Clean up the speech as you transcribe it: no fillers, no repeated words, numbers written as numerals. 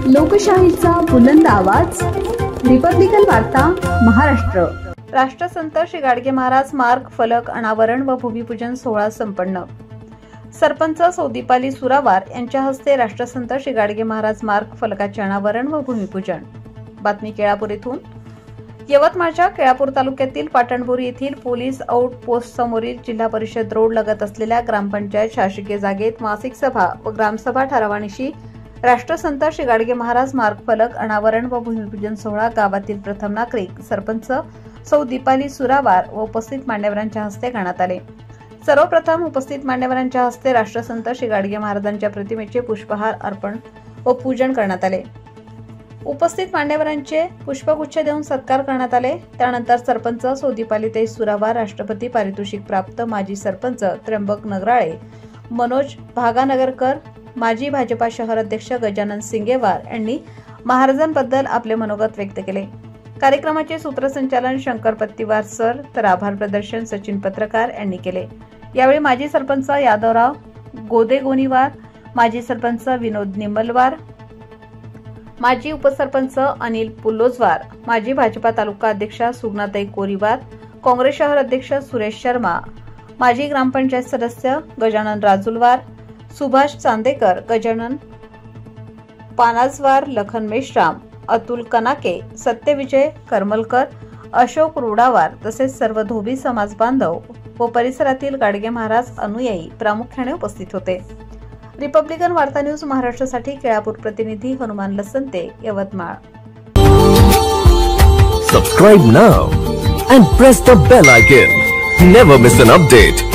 लोकशाहीचा बुलंद आवाज, रिपब्लिकन वार्ता महाराष्ट्र। राष्ट्रसंत श्री गाडगे महाराज स्मारक फलक अनावरण व भूमिपूजन सोहळा संपन्न। सरपंच सौदीपाली सुरावार यांच्या हस्ते राष्ट्रसंत श्री गाडगे महाराज स्मारक फलकाचे अनावरण व भूमिपूजन। बातमी केळापूर येथून। यवतमाळच्या केळापूर तालुक्यातील पाटणबोरी येथील पोलीस आउट पोस्ट समोरील जिल्हा परिषद रोड लगत असलेल्या ग्रामपंचायत शासकीय जागेत मासिक सभा व ग्रामसभा ठरावानिशी राष्ट्रसंत श्री गाडगे महाराज स्मारक फलक अनावरण व भूमिपूजन सोहळा गावातील प्रथम नागरिक सरपंच सौदीपाली सुरावार व उपस्थित मान्यवरांच्या हस्ते करण्यात आले। सर्वप्रथम उपस्थित मान्यवरांच्या हस्ते राष्ट्रसंत श्री गाडगे महाराजांच्या प्रतिमेचे पुष्पहार अर्पण व पूजन करण्यात आले। उपस्थित मान्यवरांचे पुष्पगुच्छ देऊन सत्कार करण्यात आले। त्यानंतर सरपंच सौदीपाली सुरावार, राष्ट्रपती पारितोषिक प्राप्त माजी सरपंच त्र्यंबक नगराळे, मनोज भागानगरकर, माजी भाजपा शहर अध्यक्ष गजानन सिंगेवार यांनी महाराजांबद्दल आपले मनोगत व्यक्त केले। कार्यक्रमाचे सूत्रसंचालन शंकर पत्तीवार सर तर आभार प्रदर्शन सचिन पत्रकार यांनी केले। यावेळी माजी सरपंच यादवराव गोदेगोनीवार, माजी सरपंच विनोद निमलवार, माजी उपसरपंच अनिल पुल्लोजवार, माजी भाजपा तालुका अध्यक्षा सुगनाताई कोरीवार, काँग्रेस शहर अध्यक्ष सुरेश शर्मा, माजी ग्रामपंचायत सदस्य गजानन राजुलवार, सुभाष चांदेकर, गजानन पानाजवार, लखन मेश्राम, अतुल कनाके, सत्यविजय करमलकर, अशोक रुडावार तसेच सर्व धोबी समाज बांधव व परिसरातील गाडगे महाराज अनुयायी प्रामुख्याने उपस्थित होते। रिपब्लिकन वार्ता न्यूज महाराष्ट्रासाठी केळापूर प्रतिनिधी Hanuman लसंते, Yavatmal. Subscribe now and press the bell icon. Never miss an update.